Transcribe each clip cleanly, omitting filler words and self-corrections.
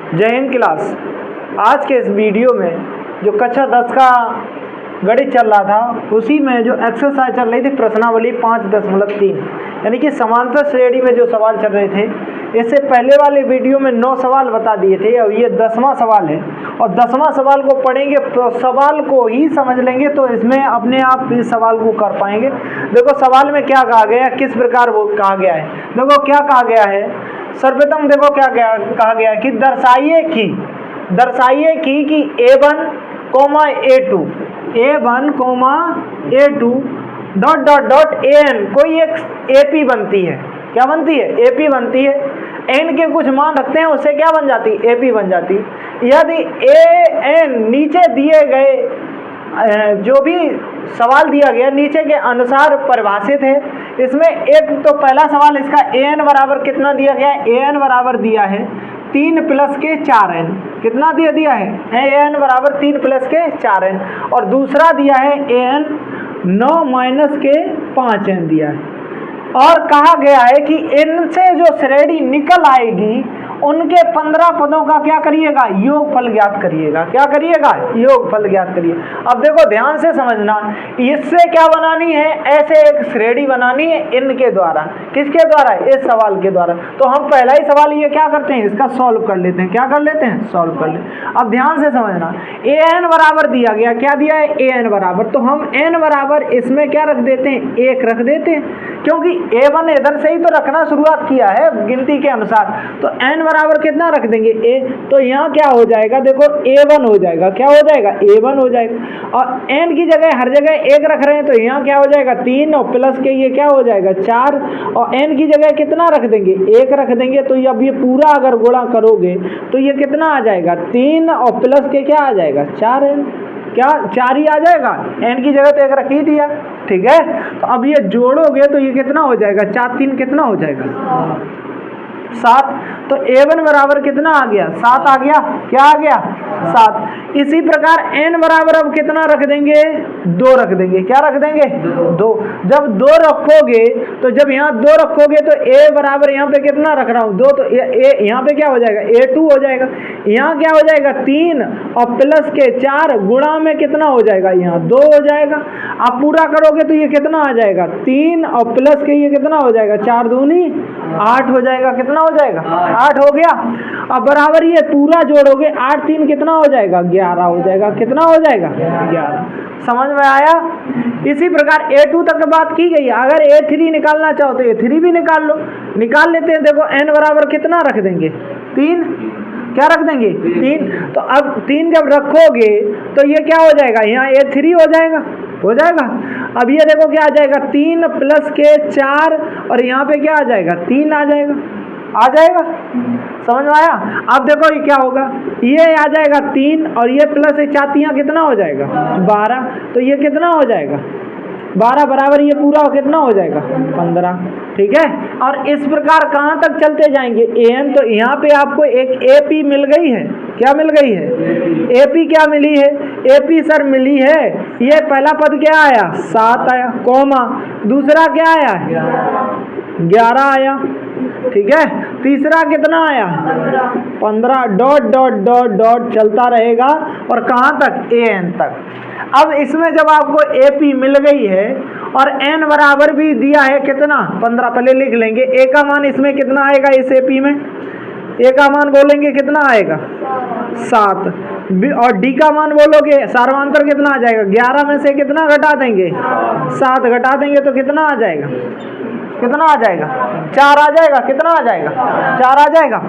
जय हिंद क्लास। आज के इस वीडियो में जो कक्षा 10 का गणित चल रहा था उसी में जो एक्सरसाइज चल रही थी प्रश्नावली 5.3 यानी कि समांतर श्रेणी में जो सवाल चल रहे थे, इससे पहले वाले वीडियो में 9 सवाल बता दिए थे और ये 10वां सवाल है। और 10वां सवाल को पढ़ेंगे तो सवाल को ही समझ लेंगे तो इसमें अपने आप इस सवाल को कर पाएंगे। देखो सवाल में क्या कहा गया, किस प्रकार वो कहा गया है। देखो क्या कहा गया है, सर्वप्रथम देखो क्या कहा गया है कि दर्शाइए कि A1, A2 AN कोई एक AP बनती है। क्या बनती है? AP बनती है। N के कुछ मान रखते हैं, उससे क्या बन जाती है? AP बन जाती है। यदि AN नीचे दिए गए जो भी सवाल दिया गया नीचे के अनुसार परिभाषित है। इसमें एक तो पहला सवाल इसका AN बराबर कितना दिया गया है? AN बराबर दिया है 3 + के 4n। कितना दिया है? AN बराबर 3 + के 4n। और दूसरा दिया है AN 9 - के 5n दिया है। और कहा गया है कि इनसे जो श्रेणी निकल आएगी उनके 15 पदों का क्या करिएगा? योगफल ज्ञात करिएगा। क्या करिएगा? योगफल ज्ञात करिए। अब देखो ध्यान से समझना, इससे क्या बनानी है? ऐसे एक श्रेणी बनानी है इनके द्वारा। किसके द्वारा? इस सवाल के द्वारा। तो हम पहला ही सवाल ये क्या करते हैं, इसका सॉल्व कर लेते हैं। क्या कर लेते हैं? सॉल्व कर लेते। अब ध्यान से समझना, AN बराबर दिया गया। क्या दिया है? AN बराबर। तो हम N बराबर इसमें क्या रख देते हैं? 1 रख देते हैं, क्योंकि A1 इधर से ही तो रखना शुरुआत किया है गिनती के अनुसार। तो N बराबर कितना रख देंगे? A। तो यहाँ क्या हो जाएगा? देखो A1 हो जाएगा। क्या हो जाएगा? A1 हो जाएगा। और N की जगह हर जगह 1 रख रहे हैं तो यहाँ क्या हो जाएगा? 3 और प्लस के ये क्या हो जाएगा? 4। और N की जगह कितना रख देंगे? 1 रख देंगे। तो अब ये पूरा अगर गुणा करोगे तो ये कितना आ जाएगा? 3 और प्लस के क्या आ जाएगा? 4n। क्या 4 ही आ जाएगा? N की जगह तो 1 रख ही दिया। ठीक है, तो अब ये जोड़ोगे तो ये कितना हो जाएगा? 4 3 कितना हो जाएगा? 7। तो A1 बराबर कितना आ गया? 7 आ गया। क्या आ गया? 7। इसी प्रकार N बराबर अब कितना रख देंगे? 2 रख देंगे। क्या रख देंगे? 2। जब 2 रखोगे तो जब यहाँ 2 रखोगे तो A बराबर यहाँ पे कितना रख रहा हूँ? 2। तो यहाँ पे क्या हो जाएगा? A2 हो जाएगा। यहाँ क्या हो जाएगा? 3 और प्लस के 4 गुणा में कितना हो जाएगा? यहाँ 2 हो जाएगा। अब पूरा करोगे तो ये कितना आ जाएगा? 3 और प्लस के ये कितना हो जाएगा? 4 दूनी 8 हो जाएगा। कितना हो जाएगा? 8 हो गया। अब बराबर ये पूरा जोड़ोगे 8 3 कितना हो जाएगा? 11 हो जाएगा। कितना हो जाएगा? 11। समझ में आया? इसी प्रकार A2 तक बात की गई। अगर A3 निकालना चाहो तो A3 भी निकाल लो। निकाल लेते हैं। देखो N बराबर कितना रख देंगे? 3। क्या रख देंगे? 3। तो अब 3 जब रखोगे तो ये क्या हो जाएगा? यहाँ A3 हो जाएगा। हो जाएगा। अब ये देखो क्या आ जाएगा? 3 प्लस के 4 और यहाँ पे क्या आ जाएगा? 3 आ जाएगा। आ जाएगा। समझ में आया? अब देखो ये क्या होगा? ये आ जाएगा 3 और ये प्लस 4 कितना हो जाएगा? 12। तो ये कितना हो जाएगा? 12 बराबर ये पूरा कितना हो जाएगा? 15। ठीक है। और इस प्रकार कहाँ तक चलते जाएंगे? AN। तो यहाँ पे आपको एक AP मिल गई है। क्या मिल गई है? AP क्या मिली है? AP सर मिली है। ये पहला पद क्या आया? 7 आया, कॉमा दूसरा क्या आया? 11 आया। ठीक है। तीसरा कितना आया? 15। डॉट डॉट डॉट डॉट चलता रहेगा और कहाँ तक? AN तक। अब इसमें जब आपको AP मिल गई है और N बराबर भी दिया है कितना? 15। पहले लिख लेंगे A का मान इसमें कितना आएगा? इस AP में A का मान बोलेंगे कितना आएगा? 7। और D का मान बोलोगे सार्वंतर कितना आ जाएगा? 11 में से कितना घटा देंगे? 7 घटा देंगे तो कितना आ जाएगा? कितना आ जाएगा? 4 आ जाएगा। कितना आ जाएगा? 4 आ जाएगा।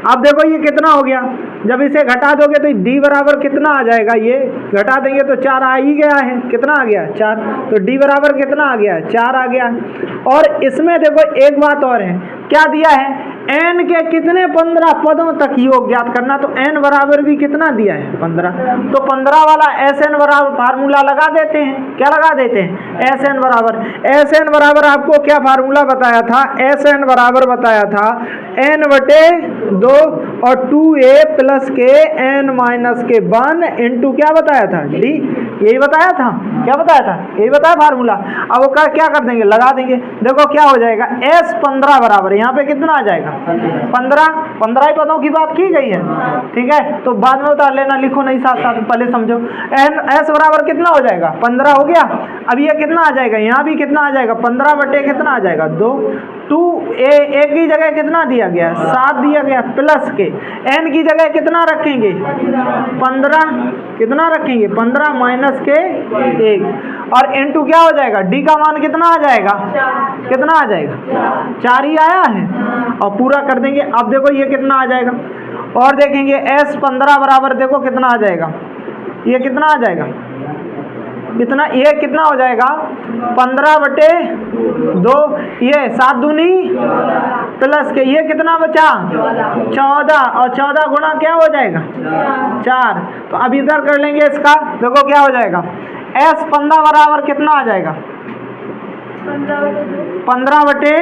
अब देखो ये कितना हो गया? जब इसे घटा दोगे तो D बराबर कितना आ जाएगा? ये घटा देंगे तो 4 आ ही गया है। कितना आ गया? 4। तो D बराबर कितना आ गया? 4 आ गया। और इसमें देखो एक बात और है, क्या दिया है? N के कितने 15 पदों तक योग ज्ञात करना। तो N बराबर भी कितना दिया है? 15। तो 15 वाला SN बराबर फार्मूला लगा देते हैं। क्या लगा देते हैं? SN बराबर आपको क्या फार्मूला बताया था? SN बराबर बताया था N/2 और 2A प्लस के N - के 1 इंटू क्या बताया था? D। यही बताया था, क्या बताया था, यही बताया फार्मूला। अब वो क्या कर देंगे, लगा देंगे। देखो क्या हो जाएगा, S 15 बराबर यहाँ पे कितना आ जाएगा 15 ही पदों की बात की गई है, ठीक है। तो बाद में उतार लेना, लिखो नहीं साथ साथ, पहले समझो। S बराबर कितना हो जाएगा 15 हो गया। अब ये कितना आ जाएगा, यहाँ भी कितना आ जाएगा 15 बटे कितना आ जाएगा 2 a की जगह कितना दिया गया 7 दिया गया, प्लस के n की जगह कितना रखेंगे 15, कितना रखेंगे 15 माइनस के 1, और n2 क्या हो जाएगा, d का मान कितना आ जाएगा, कितना आ जाएगा 4 ही आया है, और पूरा कर देंगे। अब देखो ये कितना आ जाएगा, और देखेंगे S 15 बराबर देखो कितना आ जाएगा, ये कितना आ जाएगा, कितना, ये कितना हो जाएगा 15 बटे 2, ये 7 दूनी प्लस के ये कितना बचा 14, और 14 गुणा क्या हो जाएगा 4। तो अब इधर कर लेंगे इसका, देखो क्या हो जाएगा, S 15 बराबर कितना आ जाएगा 15 बटे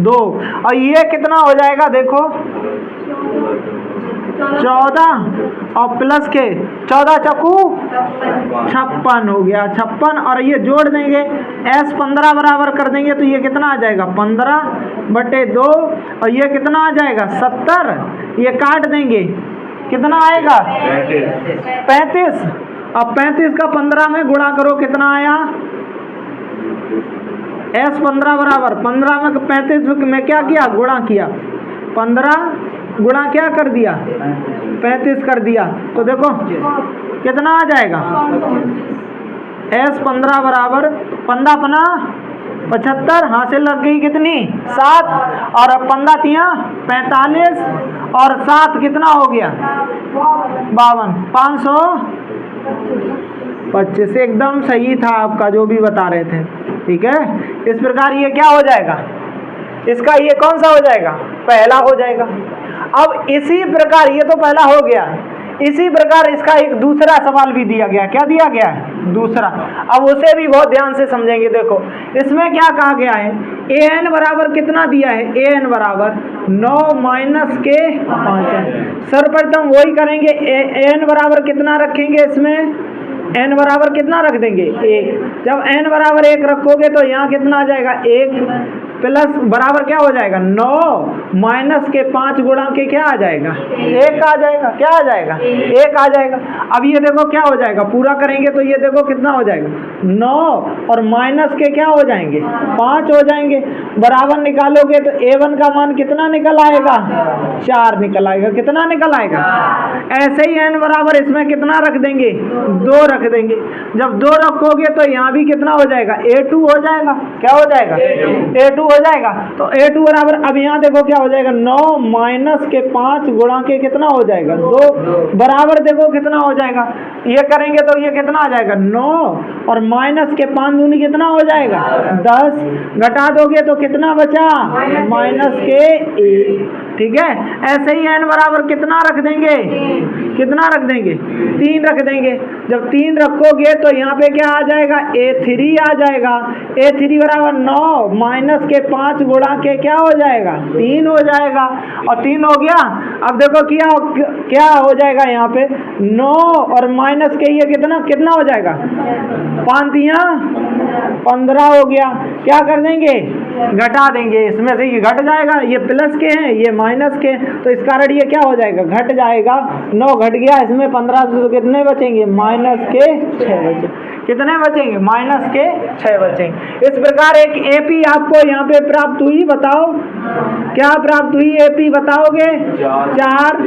2, और ये कितना हो जाएगा देखो 14 और प्लस के 14 चकू 56 हो गया 56, और ये जोड़ देंगे S 15 बराबर कर देंगे तो ये कितना आ जाएगा 15 बटे 2, और ये कितना आ जाएगा 70, ये काट देंगे कितना आएगा 35, अब 35 का 15 में गुणा करो कितना आया, S 15 बराबर 15 में 35 में क्या किया गुणा किया, 15 गुणा क्या कर दिया 35 कर दिया, तो देखो कितना आ जाएगा S 15 बराबर 15 अपना 75, हासिल लग गई कितनी 7, और 15 तिया 45, और 7 कितना हो गया 52, 525, एकदम सही था आपका जो भी बता रहे थे, ठीक है। इस प्रकार ये क्या हो जाएगा, इसका ये कौन सा हो जाएगा पहला हो जाएगा। अब इसी प्रकार ये तो पहला हो गया, इसी प्रकार इसका एक दूसरा सवाल भी दिया गया, क्या दिया गया है दूसरा, अब उसे भी बहुत ध्यान से समझेंगे। देखो इसमें क्या कहा गया है, an बराबर कितना दिया है, an बराबर 9 माइनस के 5 है। सर्वप्रथम वही करेंगे, an बराबर कितना रखेंगे, इसमें n बराबर कितना रख देंगे 1, जब n बराबर 1 रखोगे तो यहाँ कितना आ जाएगा 1, प्लस बराबर क्या हो जाएगा 9 माइनस के 5 गुणा के क्या आ जाएगा 1 आ जाएगा, क्या आ जाएगा 1 आ जाएगा। अब ये देखो क्या हो जाएगा, पूरा करेंगे तो ये देखो कितना हो जाएगा 9 और माइनस के क्या हो जाएंगे 5 हो जाएंगे, बराबर निकालोगे तो a1 का मान कितना निकल आएगा 4 निकल आएगा, कितना निकल आएगा। ऐसे ही n बराबर इसमें कितना रख देंगे 2 रख देंगे, जब 2 रखोगे तो यहाँ भी कितना हो जाएगा a2 हो जाएगा, क्या हो जाएगा a2 हो जाएगा। तो a2 बराबर, अब यहाँ देखो क्या हो जाएगा 9 माइनस के 5 गुणा के कितना हो जाएगा 2, बराबर देखो कितना हो जाएगा, ये करेंगे तो ये कितना आ जाएगा 9 और माइनस के 5 दूनी कितना हो जाएगा 10, घटा दोगे तो कितना बचा माइनस के 1, ठीक है। ऐसे ही n बराबर कितना रख देंगे, कितना रख देंगे 3 रख देंगे, जब 3 रखोगे तो यहाँ पे क्या आ जाएगा a3 आ जाएगा, a3 बराबर 9 माइनस के 5 गुणा के क्या हो जाएगा 3 हो जाएगा, और 3 हो गया। अब देखो क्या हो जाएगा यहाँ पे 9 और माइनस के ये कितना कितना हो जाएगा 5 तिया 15 हो गया, क्या कर देंगे घटा देंगे, इसमें से ये घट जाएगा, ये प्लस के हैं ये माइनस के, तो इस कारण ये क्या हो जाएगा घट जाएगा, 9 घट गया, इसमें 15 तो कितने बचेंगे माइनस के 6 बचे, कितने बचेंगे माइनस के 6 बचेंगे। इस प्रकार एक एपी आपको यहाँ पे प्राप्त हुई, बताओ क्या प्राप्त हुई, एपी बताओगे 4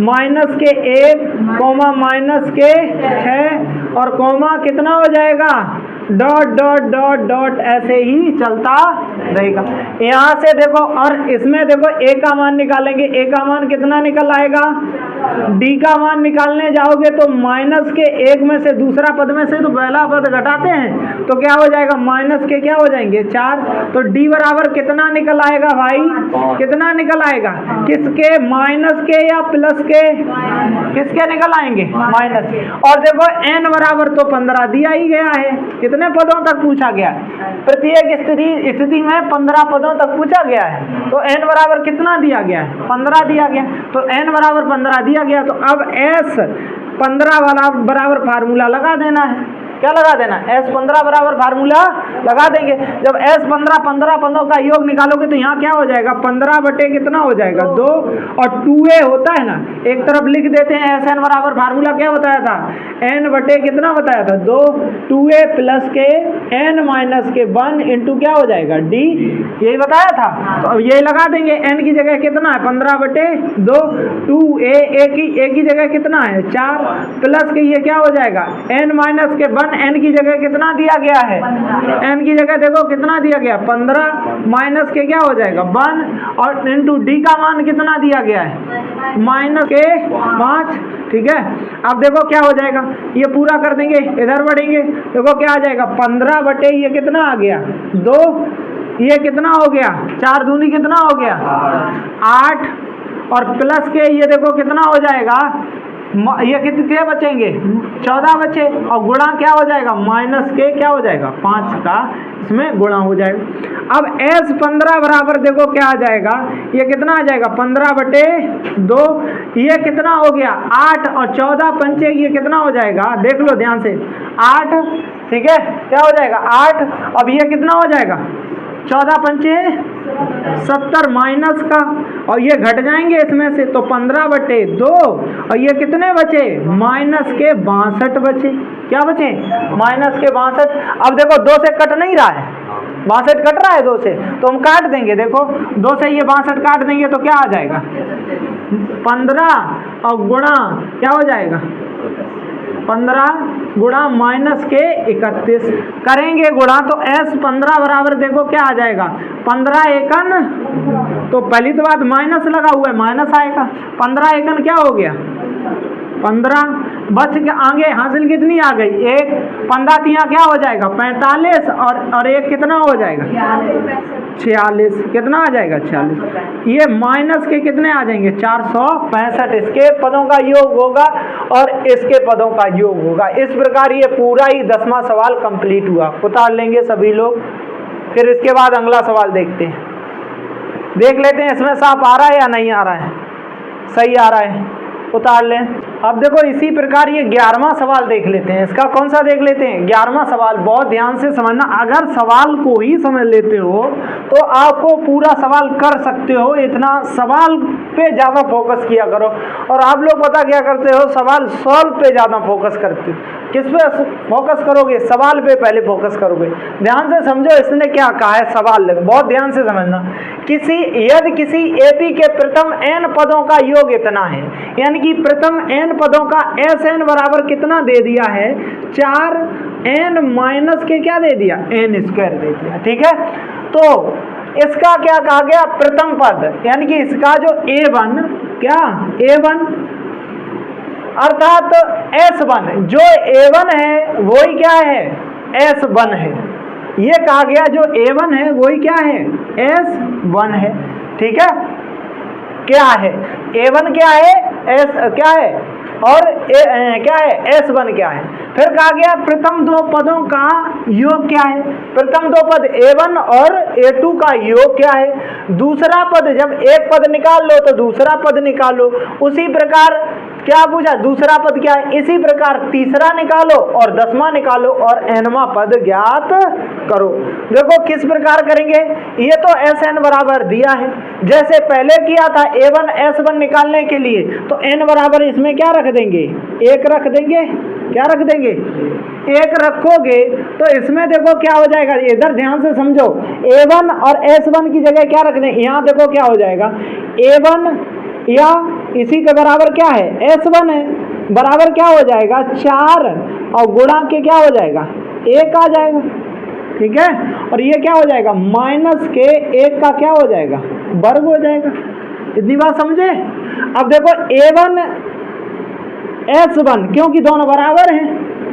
माइनस के 1 कोमा माइनस के 6 और कोमा कितना हो जाएगा डॉट डॉट डॉट डॉट, ऐसे ही चलता रहेगा। यहाँ से देखो, और इसमें देखो a का मान निकालेंगे, a का मान कितना निकल आएगा, d का मान निकालने जाओगे तो माइनस के 1 में से दूसरा पद में से तो पहला पद घटाते हैं तो क्या हो जाएगा माइनस के क्या हो जाएंगे 4, तो d बराबर कितना निकल आएगा भाई, कितना निकल आएगा, किसके माइनस के या प्लस के, किसके निकल आएंगे माइनस। और देखो n बराबर तो 15 दिया ही गया है, कितने पदों तक पूछा गया है, प्रत्येक स्थिति में 15 पदों तक पूछा गया है, तो n बराबर कितना दिया गया है 15 दिया गया, तो n बराबर 15 दिया गया। तो अब s 15 बराबर फार्मूला लगा देना है। क्या लगा देना? S15 बराबर फार्मूला लगा देंगे। जब S15 15 पदों का योग निकालोगे तो यहाँ क्या हो जाएगा? 15 बटे कितना हो जाएगा? 2, और 2a होता है ना, एक तरफ लिख देते हैं। Sn बराबर फार्मूला क्या बताया था? n बटे कितना बताया था? 2, 2a प्लस के n माइनस के 1 इंटू क्या हो जाएगा? d, यही बताया था। तो अब यही लगा देंगे। n की जगह कितना है? 15 बटे 2, 2a, a की जगह कितना है? 4 प्लस के ये क्या हो जाएगा? n माइनस के 1, n की जगह कितना दिया गया है? n की जगह देखो कितना दिया गया? 15 माइनस के क्या हो जाएगा? 1, और इंटू d का मान कितना दिया गया है? माइनस के 5। ठीक है, अब देखो क्या हो जाएगा, ये पूरा कर देंगे, इधर बढ़ेंगे, देखो क्या आ जाएगा? 15 बटे ये कितना आ गया? 2, ये कितना हो गया? 4 दूनी कितना हो गया? 8, और प्लस के ये देखो कितना हो जाएगा? ये कितने बचेंगे? 14 बचे, और गुणा क्या हो जाएगा? माइनस के क्या हो जाएगा? 5 का इसमें गुणा हो जाएगा। अब S15 बराबर देखो क्या आ जाएगा? ये कितना आ जाएगा? 15 बटे 2, ये कितना हो गया? 8, और 14 पंचे ये कितना हो जाएगा? देख लो ध्यान से, 8। ठीक है, क्या हो जाएगा? 8। अब ये कितना हो जाएगा? 14 पंचे 70 माइनस का, और ये घट जाएंगे इसमें से, तो 15 बटे 2, और ये कितने बचे? माइनस के 62 बचे। क्या बचे? माइनस के 62। अब देखो 2 से कट नहीं रहा है, 62 कट रहा है 2 से, तो हम काट देंगे। देखो 2 से ये 62 काट देंगे तो क्या आ जाएगा? 15 और गुणा क्या हो जाएगा? 15 गुणा माइनस के 31 करेंगे गुणा, तो S15 बराबर देखो क्या आ जाएगा? 15 एकन, तो पहली तो बात माइनस लगा हुआ है, माइनस आएगा। 15 एकन क्या हो गया? 15 बच के आगे हासिल कितनी आ गई? 1। 15 तिया क्या हो जाएगा? 45, और एक कितना हो जाएगा? 46। कितना आ जाएगा? 46। ये माइनस के कितने आ जाएंगे? 465। इसके पदों का योग होगा और इसके पदों का योग होगा। इस प्रकार ये पूरा ही 10वां सवाल कंप्लीट हुआ। उतार लेंगे सभी लोग, फिर इसके बाद अगला सवाल देखते हैं, देख लेते हैं इसमें साफ आ रहा है या नहीं आ रहा है। सही आ रहा है, उतार लें। अब देखो इसी प्रकार ये 11वां सवाल देख लेते हैं। इसका कौन सा देख लेते हैं? 11वां सवाल। बहुत ध्यान से समझना, अगर सवाल को ही समझ लेते हो तो आपको पूरा सवाल कर सकते हो। इतना सवाल पे ज़्यादा फोकस किया करो। और आप लोग पता क्या करते हो? सवाल सॉल्व पे ज़्यादा फोकस करते हो। किस पे फोकस करोगे? सवाल पे पहले फोकस करोगे। ध्यान से समझो इसने क्या कहा है, सवाल बहुत ध्यान से समझना। यदि किसी एपी के प्रथम n पदों का योग इतना है, यानी कि प्रथम n पदों का Sn बराबर कितना दे दिया है? 4n माइनस के क्या दे दिया? n स्क्वायर दे दिया। ठीक है, तो इसका क्या कहा गया? प्रथम पद, यानी कि इसका जो A1 क्या? A1 अर्थात S1, जो A1 है वही क्या है? S1 है। ये कहा गया जो A1 है वही क्या है? S1 है। ठीक है, क्या है? A1 क्या है? S क्या है? और क्या है? S1 क्या है? फिर कहा गया प्रथम 2 पदों का योग क्या है? प्रथम 2 पद A1 और A2 का योग क्या है? दूसरा पद, जब एक पद निकाल लो तो दूसरा पद निकालो। उसी प्रकार क्या पूछा? दूसरा पद क्या है? इसी प्रकार तीसरा निकालो और 10वां निकालो और nवां पद ज्ञात करो। देखो किस प्रकार करेंगे? ये तो Sn बराबर दिया है, जैसे पहले किया था A1 S1 निकालने के लिए, तो n बराबर इसमें क्या रख देंगे? 1 रख देंगे। क्या रख देंगे? 1 रखोगे तो इसमें देखो क्या हो जाएगा? इधर ध्यान से समझो, A1 और S1 की जगह क्या रख दें? यहाँ देखो क्या हो जाएगा? A1 या इसी के बराबर क्या है? S1 है, बराबर क्या हो जाएगा? 4, और गुणा के क्या हो जाएगा? 1 आ जाएगा। ठीक है, और ये क्या हो जाएगा? माइनस के 1 का क्या हो जाएगा? वर्ग हो जाएगा। इतनी बात समझे? अब देखो A1 S1, क्योंकि दोनों बराबर हैं,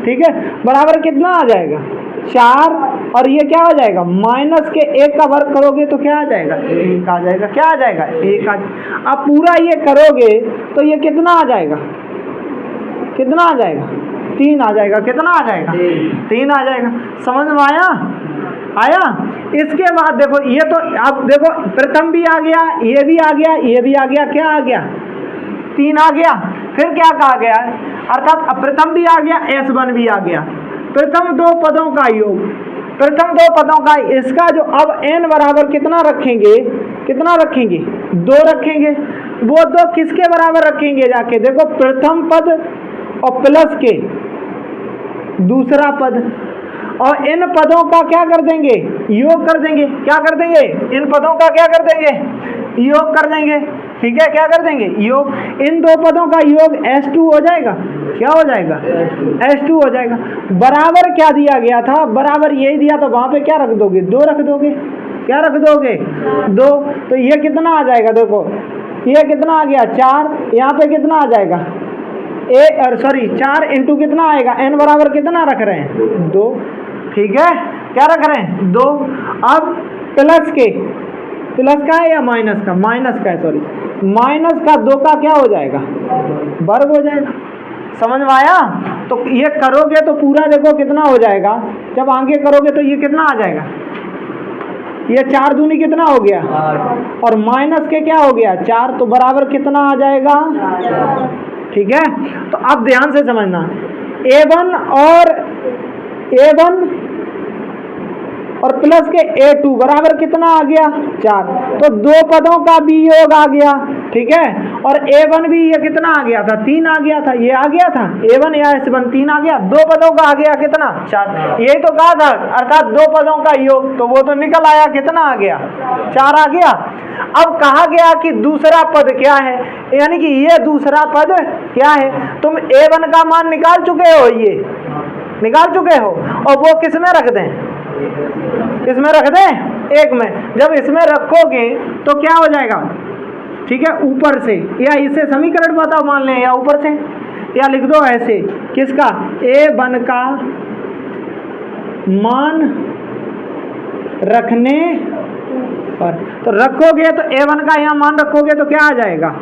ठीक है, बराबर कितना आ जाएगा? 4, और ये क्या हो जाएगा? माइनस के 1 का वर्ग करोगे तो क्या आ जाएगा? 1 आ जाएगा। क्या आ जाएगा? 1 आ जाएगा। अब पूरा ये करोगे तो ये कितना आ जाएगा? कितना आ जाएगा? 3 आ जाएगा। कितना आ जाएगा? 3 आ जाएगा। समझ में आया? आया? इसके बाद देखो, ये तो अब देखो प्रथम भी आ गया, ये भी आ गया, ये भी आ गया, क्या आ गया? 3 आ गया। फिर क्या कहा गया है, अर्थात प्रथम भी आ गया, S1 भी आ गया, प्रथम दो पदों का योग, प्रथम दो पदों का, इसका जो अब n बराबर कितना रखेंगे, कितना रखेंगे, 2 रखेंगे। वो 2 किसके बराबर रखेंगे, जाके देखो, प्रथम पद और प्लस के दूसरा पद, और इन पदों का क्या कर देंगे, योग कर देंगे। क्या कर देंगे, इन पदों का क्या कर देंगे, योग कर देंगे। ठीक है, क्या कर देंगे, योग। इन 2 पदों का योग S2 हो जाएगा। क्या हो जाएगा, S2 हो जाएगा। बराबर क्या दिया गया था, बराबर यही दिया था, वहां पे क्या रख दोगे, 2 रख दोगे। क्या रख दोगे, 2। तो ये कितना आ जाएगा, देखो ये कितना आ गया, 4। यहाँ पे कितना आ जाएगा, 4 इंटू कितना आएगा, n बराबर कितना रख रहे हैं, 2। ठीक है, क्या रख रहे हैं, 2। अब प्लस के, प्लस का है या माइनस का, माइनस का है, सॉरी, माइनस का 2 का क्या हो जाएगा, वर्ग हो जाएगा। समझ में आया। तो ये करोगे तो पूरा देखो कितना हो जाएगा, जब आगे करोगे तो ये कितना आ जाएगा, ये 4 दूनी कितना हो गया, और माइनस के क्या हो गया, 4, तो बराबर कितना आ जाएगा। ठीक है, तो अब ध्यान से समझना, A1 और प्लस के A2 बराबर कितना आ गया, 4। तो 2 पदों का भी योग आ गया। ठीक है, और A1 भी ये कितना आ गया था, 3 आ गया था, ये आ गया था A1 या S1 3 आ गया, 2 पदों का आ गया कितना, 4। यही तो कहा था, अर्थात 2 पदों का योग, तो वो तो निकल आया, कितना आ गया, 4 आ गया। अब कहा गया कि दूसरा पद क्या है, यानी कि ये दूसरा पद क्या है, तुम A1 का मान निकाल चुके हो, ये निकाल चुके हो, और वो किस में रख दें, इसमें रख दें, 1 में। जब इसमें रखोगे तो क्या हो जाएगा, ठीक है, ऊपर से, या इसे समीकरण बताओ, मान लें, या ऊपर से, या लिख दो ऐसे, किसका, A1 का मान रखने पर, तो रखोगे तो A1 का यहाँ मान रखोगे तो क्या आ जाएगा,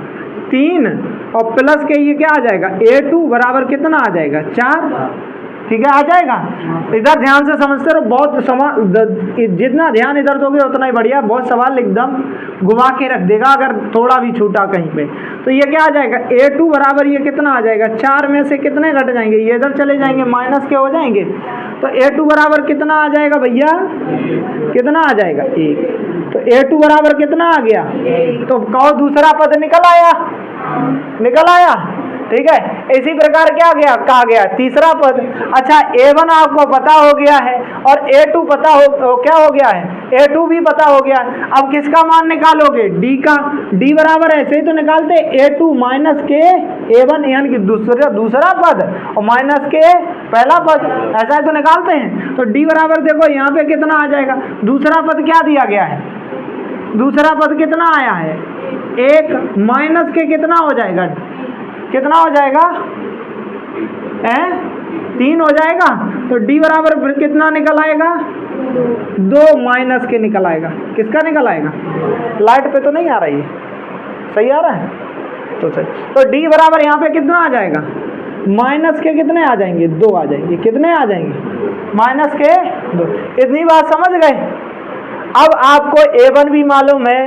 3, और प्लस के ये क्या आ जाएगा, A2 बराबर कितना आ जाएगा, 4। ठीक है, आ जाएगा। इधर ध्यान से समझते रहो, बहुत जितना ध्यान इधर दोगे उतना ही बढ़िया। बहुत सवाल एकदम घुमा के रख देगा अगर थोड़ा भी छूटा कहीं पे। तो ये क्या आ जाएगा, A2 बराबर ये कितना आ जाएगा, 4 में से कितने घट जाएंगे, ये इधर चले जाएंगे, माइनस के हो जाएंगे। तो A2 बराबर कितना आ जाएगा भैया, कितना आ जाएगा, 1। तो A2 बराबर कितना आ गया, तो कहो दूसरा पद निकल आया, निकल आया। ठीक है, इसी प्रकार क्या गया, कहा गया तीसरा पद। अच्छा, A1 आपको पता हो गया है और A2 पता हो क्या हो गया है, A2 भी पता हो गया है। अब किसका मान निकालोगे, D का। D बराबर ऐसे ही तो निकालते, A2 माइनस के A1, यानी कि दूसरा पद और माइनस के पहला पद, ऐसा ही तो निकालते हैं। तो D बराबर देखो यहाँ पे कितना आ जाएगा, दूसरा पद क्या दिया गया है, दूसरा पद कितना आया है, 1, माइनस के कितना हो जाएगा, कितना हो जाएगा, 3 हो जाएगा। तो D बराबर फिर कितना निकल आएगा, 2 माइनस के निकल आएगा। किसका निकल आएगा, लाइट पे तो नहीं आ रही है, सही आ रहा है, तो सही। तो D बराबर यहाँ पे कितना आ जाएगा, माइनस के कितने आ जाएंगे, 2 आ जाएंगे। कितने आ जाएंगे, माइनस के 2। इतनी बात समझ गए। अब आपको A1 भी मालूम है,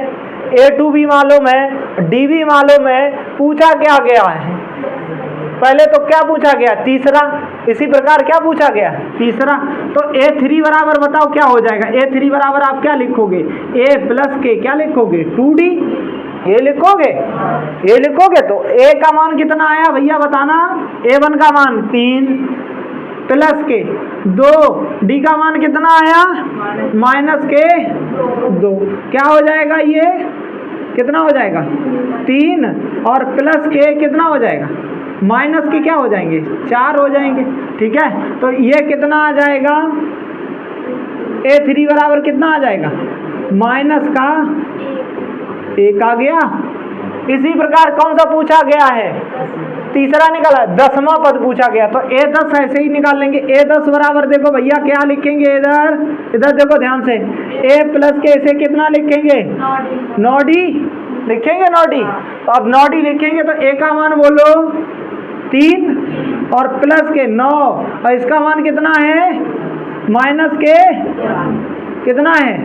A2 भी मालूम है, D भी मालूम है। पूछा क्या गया है, पहले तो क्या पूछा गया, तीसरा। इसी प्रकार क्या पूछा गया, तीसरा। तो A3 बराबर बताओ क्या हो जाएगा, A3 बराबर आप क्या लिखोगे, A प्लस के क्या लिखोगे, 2D, ये लिखोगे, ये लिखोगे। तो A का मान कितना आया भैया बताना, A1 का मान 3 प्लस के 2, D का मान कितना आया, माइनस के 2। क्या हो जाएगा, ये कितना हो जाएगा, 3, और प्लस के कितना हो जाएगा, माइनस के क्या हो जाएंगे, 4 हो जाएंगे। ठीक है, तो ये कितना आ जाएगा, A3 बराबर कितना आ जाएगा, माइनस का 1 आ गया। इसी प्रकार कौन सा पूछा गया है, तीसरा निकाला, 10वां पद पूछा गया। तो A10 ऐसे ही निकाल लेंगे। A10 बराबर देखो भैया क्या लिखेंगे, इधर इधर देखो ध्यान से, A प्लस के इसे कितना लिखेंगे, 9D लिखेंगे, 9D। तो अब 9D लिखेंगे तो A का मान बोलो 3 और प्लस के 9, और इसका मान कितना है, माइनस के कितना है,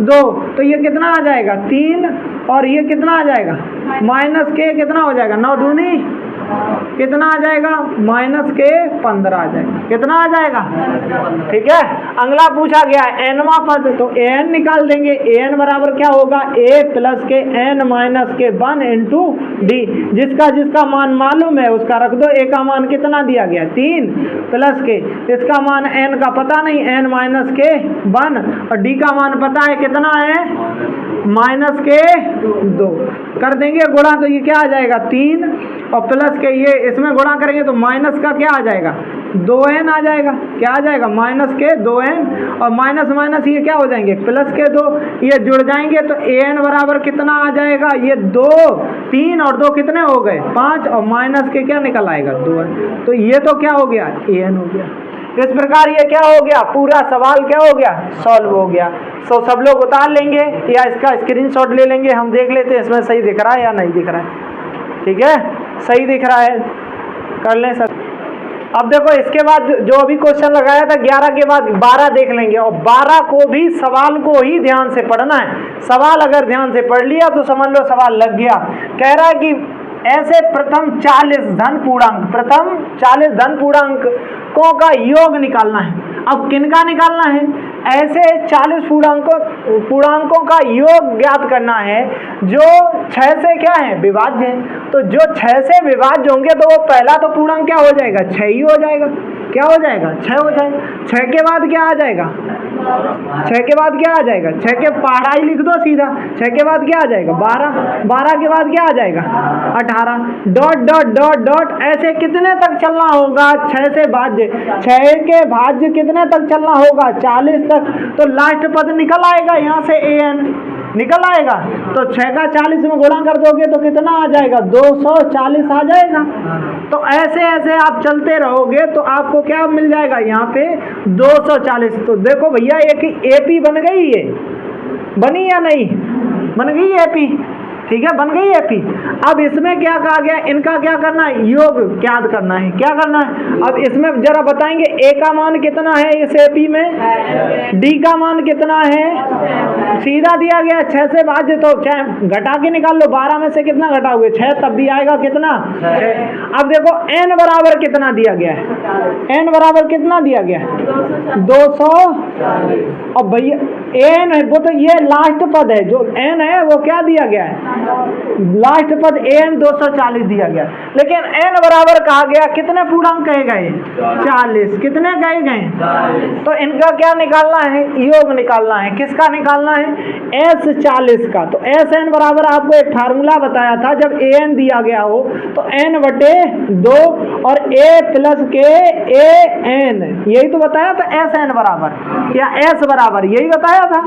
2। तो ये कितना आ जाएगा, 3, और ये कितना आ जाएगा, माइनस के कितना हो जाएगा, 9 दूनी कितना आ जाएगा, माइनस के 15 आ जाएगा। कितना आ जाएगा, ठीक है। अगला पूछा गया एनवा पद, तो एन निकाल देंगे। एन बराबर क्या होगा, ए प्लस के एन माइनस के 1 इंटू डी। जिसका जिसका मान मालूम है उसका रख दो। ए का मान कितना दिया गया 3 प्लस के, इसका मान एन का पता नहीं, एन माइनस के 1, और डी का मान पता है कितना है, माइनस के 2। कर देंगे गुणा, तो ये क्या आ जाएगा 3, और प्लस के ये इसमें गुणा करेंगे तो माइनस का क्या आ जाएगा 2n आ जाएगा। क्या आ जाएगा, माइनस के 2n, और माइनस माइनस ये क्या हो जाएंगे प्लस के 2, ये जुड़ जाएंगे तो an बराबर कितना आ जाएगा, ये 2, 3 और 2 कितने हो गए 5, और माइनस के क्या निकल आएगा 2n। तो ये तो क्या हो गया an हो गया। इस प्रकार ये क्या हो गया, पूरा सवाल क्या हो गया, सॉल्व हो गया। तो सब लोग उतार लेंगे या इसका स्क्रीनशॉट ले लेंगे, हम देख लेते हैं इसमें सही दिख रहा है या नहीं दिख रहा है। ठीक है, सही दिख रहा है, कर लें सब। अब देखो इसके बाद जो अभी क्वेश्चन लगाया था 11 के बाद 12 देख लेंगे, और 12 को भी सवाल को ही ध्यान से पढ़ना है। सवाल अगर ध्यान से पढ़ लिया तो समझ लो सवाल लग गया। कह रहा है कि ऐसे प्रथम 40 धन पूर्णांकों का योग निकालना है। अब किनका निकालना है, ऐसे 40 पूर्णांकों का योग ज्ञात करना है जो 6 से क्या है विभाज्य है। तो जो 6 से विभाज्य होंगे तो वो पहला तो पूर्णांक क्या हो जाएगा 6 ही हो जाएगा। क्या हो जाएगा 6 हो जाएगा। 6 के बाद क्या आ जाएगा, 6 के बाद क्या आ जाएगा, 6 के पढ़ाई लिख दो सीधा। 6 के बाद क्या आ जाएगा 12, 12 के बाद क्या आ जाएगा 18, डॉट डॉट डॉट डॉट, ऐसे कितने तक चलना होगा 6 से भाज्य, 6 के भाज्य कितने तक चलना होगा 40 तक। तो लास्ट पद निकल आएगा यहाँ से an निकल आएगा। तो 6 का 40 में गुणा कर दोगे तो कितना आ जाएगा 240 आ जाएगा। तो ऐसे ऐसे आप चलते रहोगे तो आपको क्या मिल जाएगा यहाँ पे 240। तो देखो भैया एक एपी बन गई है, बनी या नहीं, बन गई एपी, ठीक है, बन गई एपी। अब इसमें क्या कहा गया, इनका क्या करना है, योग ज्ञात करना है। क्या करना है, अब इसमें जरा बताएंगे ए का मान कितना है इस एपी में, डी का मान कितना है, सीधा दिया गया 6 से भाज्य, तो घटा के निकाल लो। 12 में से कितना घटाओगे 6, तब भी आएगा कितना 6। अब देखो n बराबर कितना दिया गया है, n बराबर कितना दिया गया है 200। अब भैया n है वो तो ये लास्ट पद है, जो n है वो क्या दिया गया है लास्ट पद an 240 दिया गया। लेकिन n बराबर कहा गया कितने पूर्णांक कहे गए 40, कितने कहे गए। तो इनका क्या निकालना है, योग निकालना है। किसका निकालना है, s 40 का। तो sn बराबर आपको एक फार्मूला बताया था, जब an दिया गया हो तो n/2 और a प्लस के an, यही तो बताया था sn बराबर या s बराबर, यही बताया था।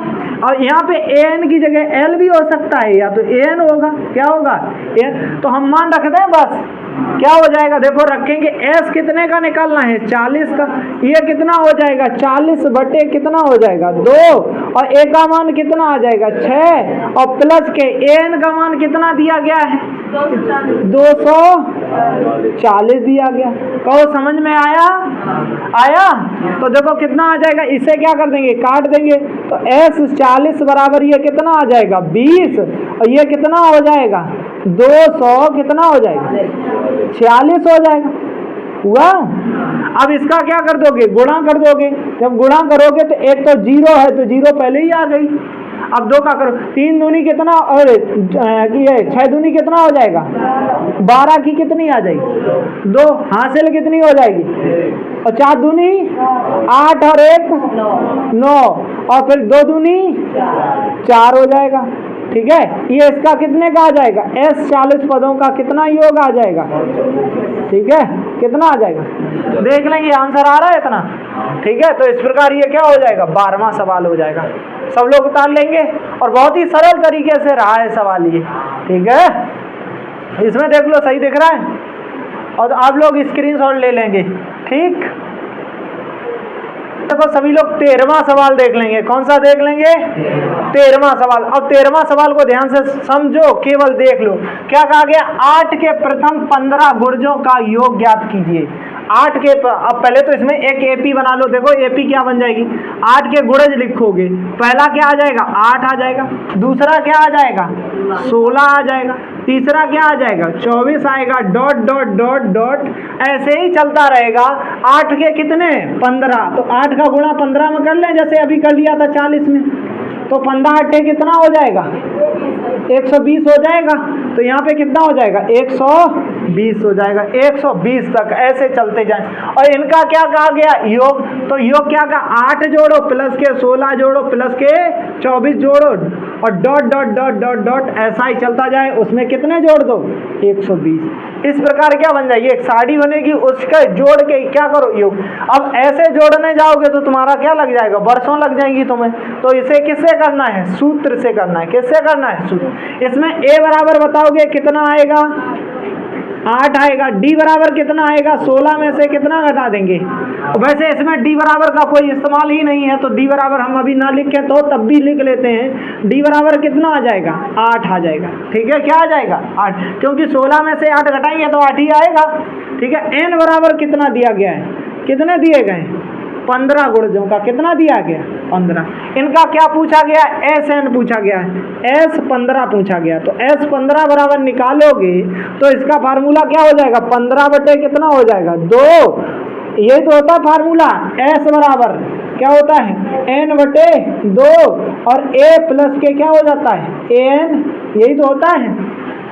और यहाँ पे an की जगह l भी हो सकता है, या तो an होगा, क्या होगा n। तो हम मान रखते हैं बस, क्या हो जाएगा देखो रखेंगे, s कितने का निकालना है 40 का, ये कितना हो जाएगा 40 बटे कितना हो जाएगा 2, और a का मान कितना आ जाएगा 6, और प्लस के an का मान कितना दिया गया है 240 दिया गया। कहो समझ में आया, आया। तो देखो कितना आ जाएगा, इसे क्या कर देंगे काट देंगे, तो s 40 बराबर ये कितना आ जाएगा 20, और ये कितना हो जाएगा 200 कितना हो जाएगा 46 हो जाएगा, हुआ। अब इसका क्या कर दोगे, गुणा कर दोगे। जब गुणा करोगे तो एक तो 0 है तो 0 पहले ही आ गई। अब 2 का करो, 3 दूनी कितना, और ये 6 दूनी कितना हो जाएगा 12 की कितनी आ जाएगी 2, हासिल कितनी हो जाएगी, और 4 दूनी 8 और 1 9, और फिर 2 दूनी 4 हो जाएगा। ठीक है, ये इसका कितने का आ जाएगा s 40 पदों का कितना योग आ जाएगा, ठीक है, कितना आ जाएगा देख लेंगे, आंसर आ रहा है इतना। ठीक है, तो इस प्रकार ये क्या हो जाएगा 12वां सवाल हो जाएगा। सब लोग उतार लेंगे, और बहुत ही सरल तरीके से रहा है सवाल ये। ठीक है, इसमें देख लो सही दिख रहा है, और आप लोग स्क्रीनशॉट ले लेंगे। ठीक, देखो सभी लोग 13वां सवाल देख लेंगे। कौन सा देख लेंगे 13वां सवाल। अब 13वां सवाल को ध्यान से समझो, केवल देख लो। क्या कहा गया, 8 के प्रथम 15 गुणजों का योग ज्ञात कीजिए। 8 के, अब पहले तो इसमें एक एपी बना लो। देखो एपी क्या बन जाएगी, 8 के गुणज लिखोगे, पहला क्या आ जाएगा 8 आ जाएगा, दूसरा क्या आ जाएगा 16 आ जाएगा, तीसरा क्या आ जाएगा 24 आएगा, डॉट डॉट डॉट डॉट, ऐसे ही चलता रहेगा। 8 के कितने 15, तो 8 का गुणा 15 में कर लें, जैसे अभी कर लिया था 40 में, तो 15 8 कितना हो जाएगा 120 हो जाएगा। तो यहाँ पे कितना हो जाएगा 120 हो जाएगा, 120 तक ऐसे चलते जाएं। और इनका क्या कहा गया योग, तो योग क्या कहा 8 जोड़ो प्लस के 16 जोड़ो प्लस के 24 जोड़ो और dot dot dot dot dot ऐसा ही चलता जाए, उसमें कितने जोड़ दो 120। इस प्रकार क्या बन जाएगी एक साड़ी बनेगी, उसका जोड़ के क्या करो योग। अब ऐसे जोड़ने जाओगे तो तुम्हारा क्या लग जाएगा, वर्षों लग जाएंगी तुम्हें। तो इसे किससे करना है, सूत्र से करना है। किससे करना है, सूत्र। इसमें a बराबर बताओगे कितना आएगा 8 आएगा, d बराबर कितना आएगा 16 में से कितना घटा देंगे। वैसे इसमें d बराबर का कोई इस्तेमाल ही नहीं है, तो d बराबर हम अभी ना लिखें तो तब भी लिख लेते हैं। d बराबर कितना आ जाएगा 8 आ जाएगा, ठीक है। क्या आ जाएगा 8, क्योंकि 16 में से 8 घटाएंगे तो 8 ही आएगा, ठीक है। n बराबर कितना दिया गया है, कितने दिए गए 15 गुणजों का कितना दिया गया 15। इनका क्या पूछा गया SN पूछा गया है, S15 पूछा गया। तो S15 बराबर निकालोगे तो इसका फार्मूला क्या हो जाएगा 15 बटे कितना हो जाएगा 2। यही तो होता है फार्मूला, S बराबर क्या होता है N बटे 2 और A प्लस के क्या हो जाता है AN, यही तो होता है,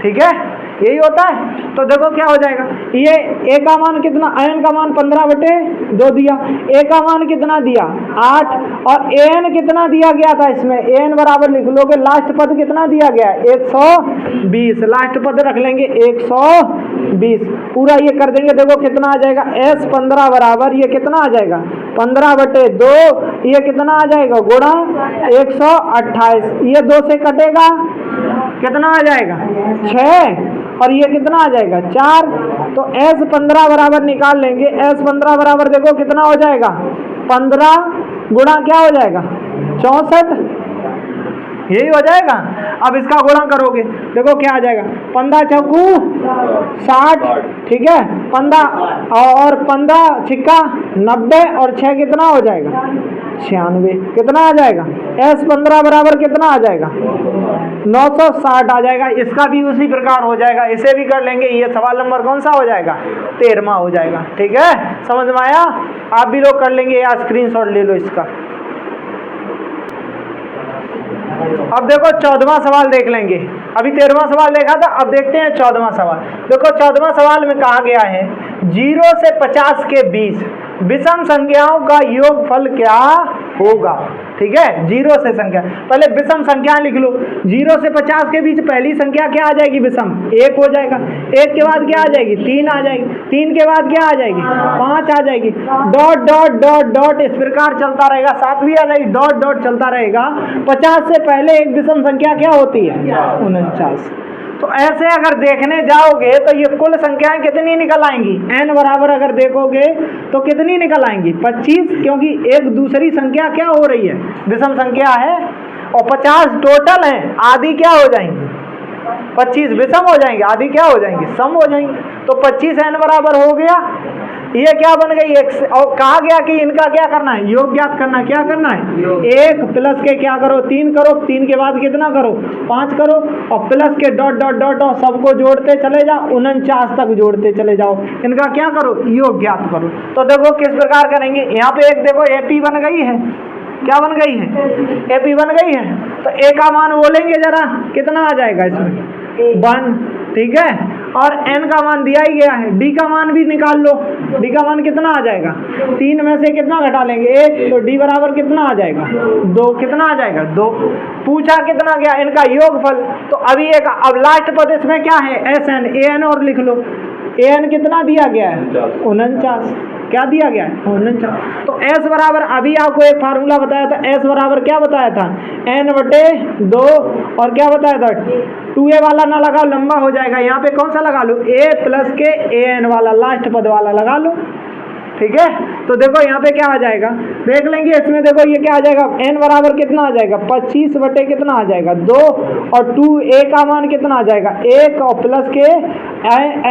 ठीक है, यही होता है। तो देखो क्या हो जाएगा, ये a का मान कितना, n का मान 15 बटे 2 दिया, a का मान कितना दिया 8 और an कितना दिया गया था इसमें, an बराबर लिख लोगे लास्ट पद कितना दिया गया 120, लास्ट पद रख लेंगे 120, पूरा ये कर देंगे। देखो कितना आ जाएगा S15 बराबर ये कितना आ जाएगा 15 बटे 2, ये कितना आ जाएगा गुणा 128, ये 2 से कटेगा कितना आ जाएगा 6 और ये कितना आ जाएगा 4। तो S15 बराबर निकाल लेंगे, S15 बराबर देखो कितना हो जाएगा 15 गुणा क्या हो जाएगा 64, यही हो जाएगा। अब इसका गुणा करोगे देखो क्या आ जाएगा 15 चौकू 60, ठीक है, 15 और 15 छिक्का 90 और 6 कितना हो जाएगा 96, कितना आ जाएगा S15 बराबर कितना आ जाएगा 960 आ जाएगा। इसका भी उसी प्रकार हो जाएगा, इसे भी कर लेंगे। ये सवाल नंबर कौन सा हो जाएगा 13वां हो जाएगा, ठीक है, समझ में आया। आप भी लोग कर लेंगे, या स्क्रीनशॉट ले लो इसका। अब देखो 14वां सवाल देख लेंगे, अभी 13वां सवाल देखा था, अब देखते हैं 14वां सवाल। देखो 14वां सवाल में कहा गया है 0 से 50 के बीच विषम संख्याओं का योगफल क्या होगा, ठीक है। 0 से संख्या, पहले विषम संख्या लिख लो। 0 से 50 के बीच पहली संख्या क्या आ जाएगी विषम 1 हो जाएगा, 1 के बाद क्या आ जाएगी 3 आ जाएगी, 3 के बाद क्या आ जाएगी 5 आ जाएगी, डॉट डॉट डॉट डॉट इस प्रकार चलता रहेगा, 7 भी आ जाएगी, डॉट डॉट चलता रहेगा। 50 से पहले एक विषम संख्या क्या होती है 49। तो ऐसे अगर देखने जाओगे तो ये कुल संख्याएं कितनी निकल आएंगी, n बराबर अगर देखोगे तो कितनी निकल आएंगी 25, क्योंकि एक दूसरी संख्या क्या हो रही है विषम संख्या है, और 50 टोटल है, आधी क्या हो जाएंगी 25 विषम हो जाएंगे, आधी क्या हो जाएंगी सम हो जाएंगी। तो 25 n बराबर हो गया, ये क्या बन गई एक, और कहा गया कि इनका क्या करना है योग ज्ञात करना है। क्या करना है 1 प्लस के क्या करो 3 करो, 3 के बाद कितना करो 5 करो, और प्लस के डॉट डॉट डॉट और सबको जोड़ते चले जाओ 49 तक जोड़ते चले जाओ, इनका क्या करो योग ज्ञात करो। तो देखो किस प्रकार करेंगे, यहाँ पे एक देखो AP बन गई है, क्या बन गई है AP बन गई है। तो A का मान बोलेंगे जरा कितना आ जाएगा इसमें 1, ठीक है, और n का मान दिया ही गया है। d का मान भी निकाल लो, d का मान कितना आ जाएगा 3 में से कितना घटा लेंगे 1, तो d बराबर कितना आ जाएगा 2, कितना आ जाएगा 2। पूछा कितना गया इनका योगफल, तो अभी एक अब लास्ट पद इसमें क्या है SN, AN और लिख लो, AN कितना दिया गया है 49, क्या दिया गया है 49। तो S बराबर अभी आपको एक फार्मूला बताया था, S बराबर क्या बताया था n बटे 2 और क्या बताया था 2a वाला ना लगाओ लंबा हो जाएगा, यहाँ पे कौन सा लगा लो a प्लस के an वाला लास्ट पद वाला लगा लो, ठीक है। तो देखो यहाँ पे क्या आ जाएगा देख लेंगे, इसमें देखो ये क्या आ जाएगा n बराबर कितना आ जाएगा 25 बटे कितना आ जाएगा 2 और 2a का मान कितना आ जाएगा 1 और प्लस के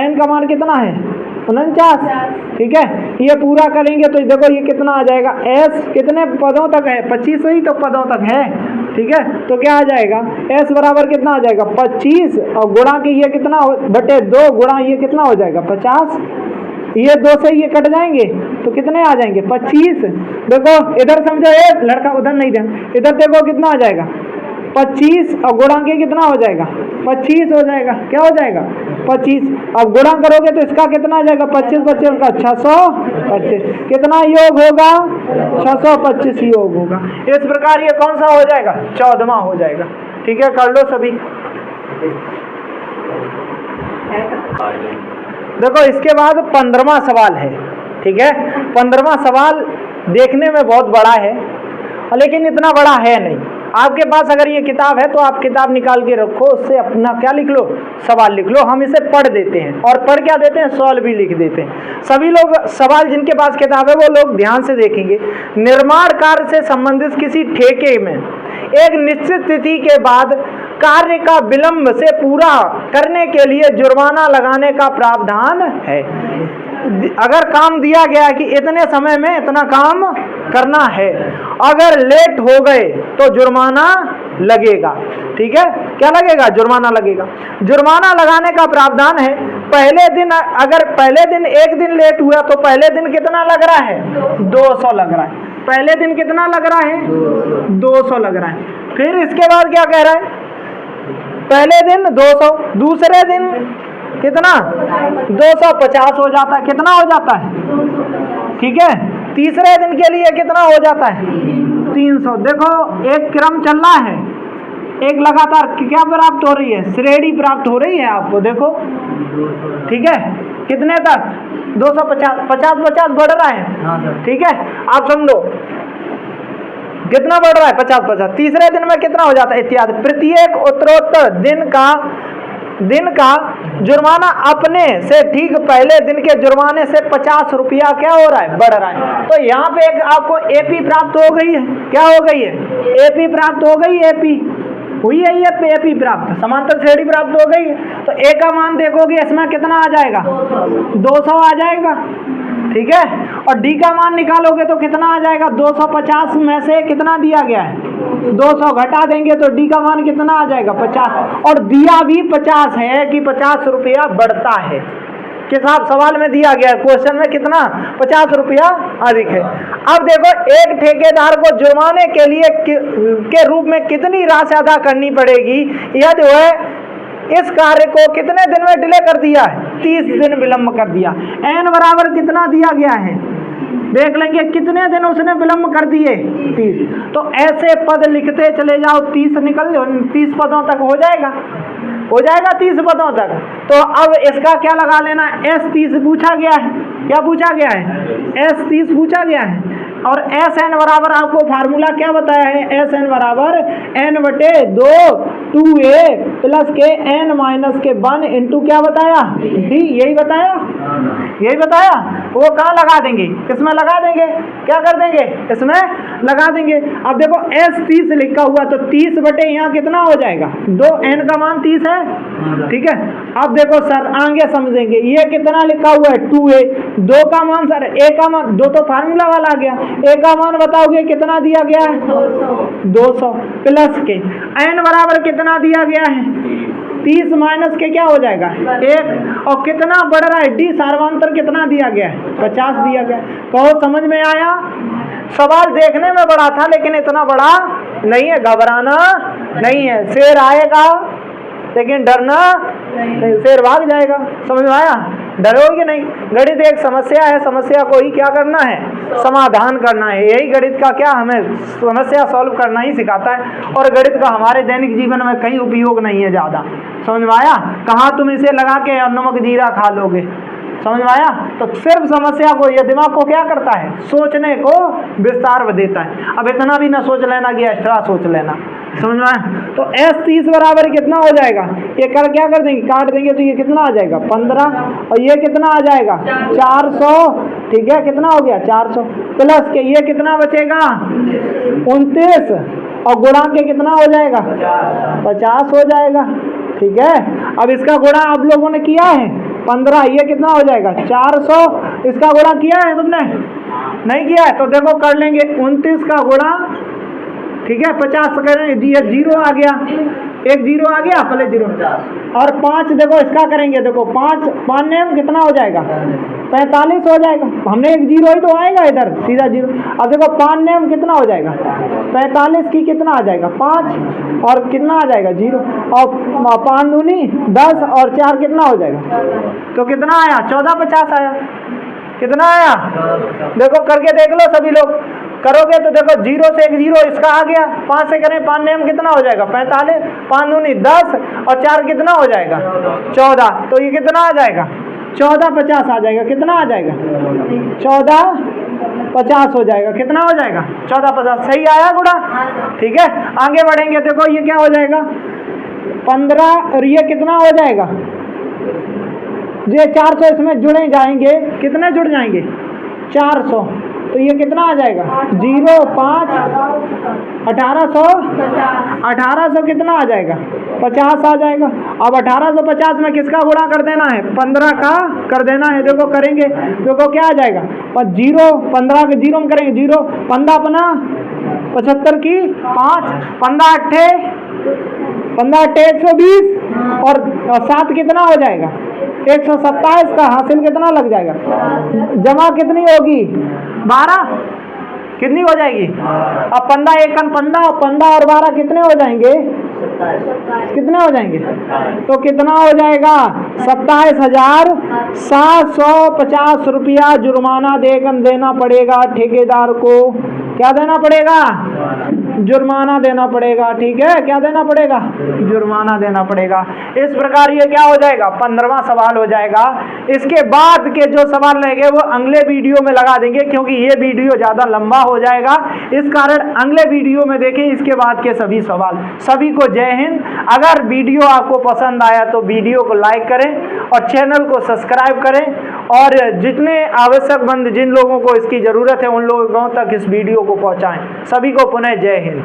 n का मान कितना है 49, ठीक है। ये पूरा करेंगे तो देखो ये कितना आ जाएगा S कितने पदों तक है 25 ही तो पदों तक है, ठीक है, तो क्या आ जाएगा, s बराबर कितना आ जाएगा 25 और गुणा के ये कितना बटे 2 गुणा ये कितना हो जाएगा 50, ये 2 से ये कट जाएंगे तो कितने आ जाएंगे 25। देखो इधर समझो, एक लड़का उधर नहीं दे, इधर देखो कितना आ जाएगा 25 और गुणा के कितना हो जाएगा 25 हो जाएगा, क्या हो जाएगा 25। अब गुणा करोगे तो इसका कितना आ जाएगा 25 25 का 625, कितना योग होगा 625 योग होगा। इस प्रकार ये कौन सा हो जाएगा 14वां हो जाएगा। ठीक है, कर लो सभी। देखो इसके बाद 15वां सवाल है। ठीक है, 15वां सवाल देखने में बहुत बड़ा है लेकिन इतना बड़ा है नहीं। आपके पास अगर ये किताब है तो आप किताब निकाल के रखो, उससे अपना क्या लिख लो, सवाल लिख लो। हम इसे पढ़ देते हैं और पढ़ क्या देते हैं, सॉल्व भी लिख देते हैं। सभी लोग सवाल जिनके पास किताब है वो लोग ध्यान से देखेंगे। निर्माण कार्य से संबंधित किसी ठेके में एक निश्चित तिथि के बाद कार्य का विलंब से पूरा करने के लिए जुर्माना लगाने का प्रावधान है। अगर काम दिया गया कि इतने समय में इतना काम करना है, अगर लेट हो गए तो जुर्माना लगेगा। ठीक है, क्या लगेगा, जुर्माना लगेगा। जुर्माना लगाने का प्रावधान है। पहले दिन, अगर पहले दिन एक दिन लेट हुआ तो पहले दिन कितना लग रहा है 200 लग रहा है। पहले दिन कितना लग रहा है 200 लग रहा है। फिर इसके बाद क्या कह रहा है, पहले दिन 200, दूसरे दिन कितना 250 हो जाता है, कितना हो जाता है, ठीक है। तीसरे दिन के लिए कितना हो जाता है 300। देखो एक क्रम चल रहा है, एक लगातार क्या प्राप्त हो रही है, श्रेणी प्राप्त हो रही है आपको। देखो ठीक है, कितने तक 250, 50-50 बढ़ रहा है। ठीक है, आप समझो कितना बढ़ रहा है 50-50। तीसरे दिन में कितना हो जाता है इत्यादि। प्रत्येक उत्तरोत्तर दिन का जुर्माना अपने से ठीक पहले दिन के जुर्माने से 50 रुपया क्या हो रहा है, बढ़ रहा है। तो यहाँ पे एक आपको एपी प्राप्त हो गई है। क्या हो गई है, एपी प्राप्त हो गई, एपी हुई है, ये एपी प्राप्त, समांतर श्रेणी प्राप्त हो गई है। तो ए का मान देखोगे इसमें कितना आ जाएगा 200 आ जाएगा। ठीक है, और डी का मान निकालोगे तो कितना आ जाएगा 250 में से कितना दिया गया है 200 घटा देंगे तो डी का मान कितना आ जाएगा 50। और दिया भी 50 है कि 50 रुपया बढ़ता है, किस आप सवाल में दिया गया क्वेश्चन में कितना 50 रुपया अधिक है। अब देखो एक ठेकेदार को जुर्माने के लिए के रूप में कितनी राशि अदा करनी पड़ेगी, यदि वह इस कार्य को कितने दिन में डिले कर दिया है, 30 दिन विलंब कर दिया। एन बराबर कितना दिया गया है, देख लेंगे कितने दिन उसने विलंब कर दिए 30। तो ऐसे पद लिखते चले जाओ, 30 निकल जाओ, 30 पदों तक हो जाएगा 30 पदों तक। तो अब इसका क्या लगा लेना, S30 पूछा गया है। क्या पूछा गया है, S30 पूछा गया है। और SN बराबर आपको फार्मूला क्या बताया है, SN बराबर N/2 2A प्लस के N माइनस के 1 इंटू क्या बताया D, यही बताया। वो कहाँ लगा देंगे, इसमें लगा देंगे, क्या कर देंगे, इसमें लगा देंगे। अब देखो S30 लिखा हुआ तो 30 बटे यहाँ कितना हो जाएगा 2, N का मान 30 है। ठीक है, अब देखो सर आगे समझेंगे, ये कितना लिखा हुआ है 2A, 2 का मान सर A का मान 2 तो फार्मूला वाला आ गया, A का मान बताओगे कितना दिया गया है 200 प्लस के N बराबर कितना दिया गया है 30 माइनस के क्या हो जाएगा 1। और कितना बढ़ रहा है D, सार्वंतर कितना दिया गया है 50 दिया गया। बहुत समझ में आया। सवाल देखने में बड़ा था लेकिन इतना बड़ा नहीं है, घबराना नहीं है। शेर आएगा लेकिन डरना नहीं, शेर भाग जाएगा। समझ में आया, डरोगे नहीं। गणित एक समस्या है, समस्या को ही क्या करना है, समाधान करना है। यही गणित का क्या हमें समस्या सॉल्व करना ही सिखाता है। और गणित का हमारे दैनिक जीवन में कहीं उपयोग नहीं है ज़्यादा। समझ में आया, कहाँ तुम इसे लगा के और नमक जीरा खा लोगे। समझ में आया, तो सिर्फ समस्या को, ये दिमाग को क्या करता है, सोचने को विस्तार देता है। अब इतना भी ना सोच लेना कि एक्स्ट्रा सोच लेना। समझ में आया, तो S30 बराबर कितना हो जाएगा, ये क्या कर देंगे, काट देंगे तो ये कितना आ जाएगा 15 और ये कितना आ जाएगा 400। ठीक है, कितना हो गया 400 प्लस के ये कितना बचेगा 29 और गुणा के कितना हो जाएगा 50 हो जाएगा। ठीक है, अब इसका गुणा आप लोगों ने किया है 15, ये कितना हो जाएगा 400। इसका गुणा किया है तुमने, नहीं किया है तो देखो कर लेंगे 29 का गुणा। ठीक है, 50 करें, ये 0 आ गया, एक 0 आ गया, पहले 0 और 5 देखो इसका करेंगे, देखो 5 नेम कितना हो जाएगा, 45 हो जाएगा। हमने एक 0 ही तो आएगा इधर, सीधा 0। अब देखो 5 नेम कितना हो जाएगा, 45 की कितना आ जाएगा 5 और कितना आ जाएगा 0 और 5 दूनी 10 और 4 कितना हो जाएगा, तो कितना आया 1450 आया। कितना आया, देखो करके देख लो सभी लोग, करोगे तो देखो 0 से एक 0 इसका आ गया, 5 से करें 5 नेम कितना हो जाएगा 45, 5 दूनी 10 और 4 कितना हो जाएगा 14, तो ये कितना आ जाएगा 1450 आ जाएगा। कितना आ जाएगा 1450 हो जाएगा। कितना हो जाएगा 1450, सही आया गुड़ा, ठीक है। आगे बढ़ेंगे, देखो ये क्या हो जाएगा 15 और ये कितना हो जाएगा, ये 400 इसमें जुड़े जाएंगे, कितने जुड़ जाएंगे 400, तो ये कितना आ जाएगा 0 5 1800 कितना आ जाएगा 50 आ जाएगा। अब 1850 में किसका गुणा कर देना है 15 का कर देना है, देखो करेंगे, देखो क्या आ जाएगा 0 15 के 0 में करेंगे 0 15 अपना 75 की 5 15 अट्ठे 120 और 7 कितना हो जाएगा 127 का हासिल कितना लग जाएगा, जमा कितनी होगी 12 कितनी हो जाएगी। अब 15 एकन 15 और 12 कितने हो जाएंगे, कितने हो जाएंगे, तो कितना हो जाएगा 27,750 रुपया जुर्माना देना पड़ेगा ठेकेदार को। क्या देना पड़ेगा, जुर्माना देना पड़ेगा, ठीक है, क्या देना पड़ेगा, जुर्माना देना पड़ेगा। इस प्रकार ये क्या हो जाएगा 15वां सवाल हो जाएगा। इसके बाद के जो सवाल रहेंगे वो अगले वीडियो में लगा देंगे, क्योंकि ये वीडियो ज़्यादा लंबा हो जाएगा, इस कारण अगले वीडियो में देखें इसके बाद के सभी सवाल। सभी को जय हिंद। अगर वीडियो आपको पसंद आया तो वीडियो को लाइक करें और चैनल को सब्सक्राइब करें, और जितने आवश्यकमंद जिन लोगों को इसकी ज़रूरत है उन लोगों तक इस वीडियो को पहुंचाएं। सभी को पुनः जय हिंद।